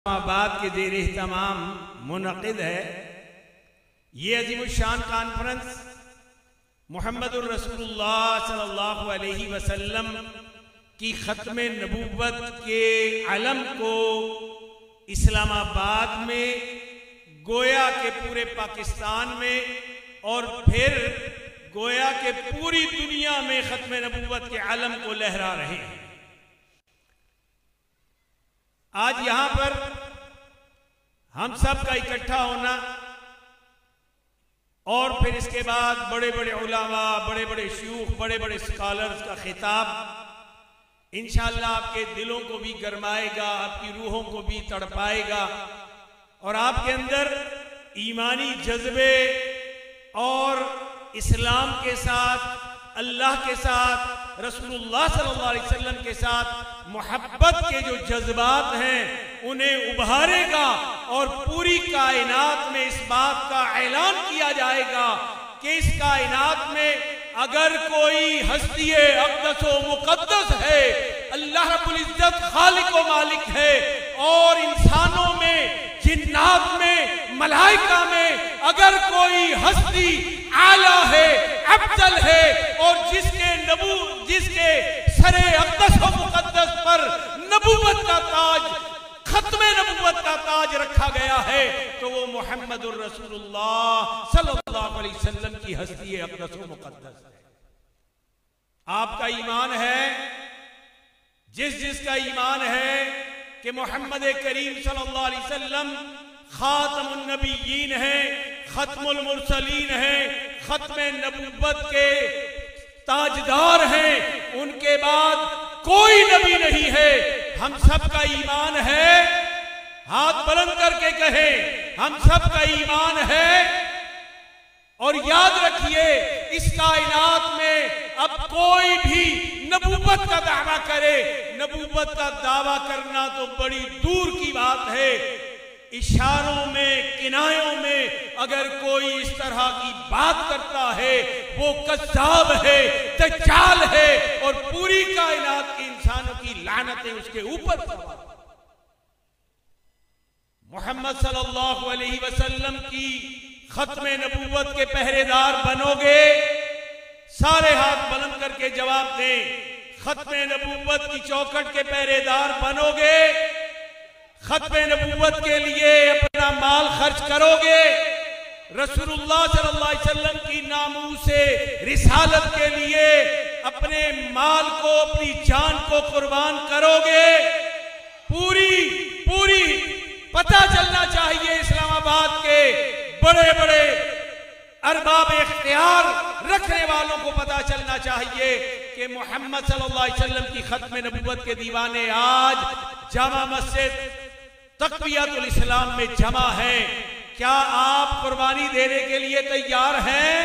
इस्लामाबाद के ज़ेर एहतमाम मुनक़िद है ये अज़ीमुश्शान कॉन्फ्रेंस मुहम्मदुर रसूलुल्लाह सल्लल्लाहु अलैहि वसल्लम की ख़त्म नबूवत के अलम को इस्लामाबाद में, गोया के पूरे पाकिस्तान में और फिर गोया के पूरी दुनिया में ख़त्म नबूवत के अलम को लहरा रहे हैं। आज यहां पर हम सब का इकट्ठा होना और फिर इसके बाद बड़े बड़े उलामा, बड़े बड़े शयूख, बड़े बड़े स्कॉलर्स का खिताब इंशाअल्लाह आपके दिलों को भी गरमाएगा, आपकी रूहों को भी तड़पाएगा और आपके अंदर ईमानी जज्बे और इस्लाम के साथ, अल्लाह के साथ, रसूलुल्लाह सल्लल्लाहु अलैहि वसल्लम के साथ मोहब्बत के जो जज्बात हैं उन्हें उभारेगा और पूरी कायनात में इस बात का ऐलान किया जाएगा कि इस कायनात में अगर कोई हस्ती अक़दस व मुक़द्दस है, अल्लाह रब्बुल इज्जत खालिक व मालिक है और इंसानों में, जिन्नात में, मलाइका में अगर कोई हस्ती आला है, अफजल है और जिसके सरे अक़दस व मुक़द्दस पर नबूवत का ताज, खत्मे नबूवत का ताज रखा गया है तो वो मुहम्मदुर रसूलुल्लाह सल्लल्लाहु अलैहि वसल्लम की हस्ती अक़दस व मुक़द्दस है। आपका ईमान है, जिसका ईमान है कि मोहम्मद करीम सल्लल्लाहु अलैहि वसल्लम खातमुन नबिय्यीन है, खत्मुल मुरसलीन है, खत्मे नबूवत के ताजदार हैं, उनके बाद कोई नबी नहीं है। हम सब का ईमान है, हाथ बुलंद करके कहें, हम सब का ईमान है। और याद रखिए इस कायनात में अब कोई भी नबूवत का दावा करे, नबूवत का दावा करना तो बड़ी दूर की बात है, इशारों में, किनायों में अगर कोई इस तरह की बात करता है वो कज़्ज़ाब है, दज्जाल है और पूरी कायनात के इंसानों की लानतें उसके ऊपर। मोहम्मद सल्लल्लाहु अलैहि वसल्लम की खत्मे नबूवत के पहरेदार बनोगे? सारे हाथ बुलंद करके जवाब दें। खत्मे नबूवत की चौखट के पहरेदार बनोगे? खत्मे नबूवत के लिए अपना माल खर्च करोगे? रसूलुल्लाह सल्लल्लाहु अलैहि वसल्लम की नामूसे रिसालत के लिए अपने माल को, अपनी जान को कुर्बान करोगे? पूरी पता चलना चाहिए इस्लामाबाद के बड़े बड़े अरबाब इख्तियार रखने वालों को पता चलना चाहिए कि मोहम्मद सल्लल्लाहु अलैहि वसल्लम की खत्म नबूवत के दीवाने आज जामा मस्जिद तक़वियतुल इस्लाम में जमा है। क्या आप कुर्बानी देने के लिए तैयार हैं?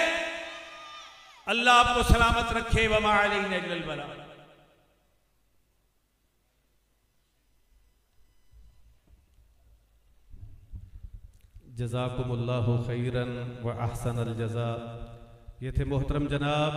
अल्लाह आपको सलामत रखे। वमा अलैना इल्लल बलाग। जज़ाकुमुल्लाहु खैरन व अहसनल जज़ा। ये थे मोहतरम जनाब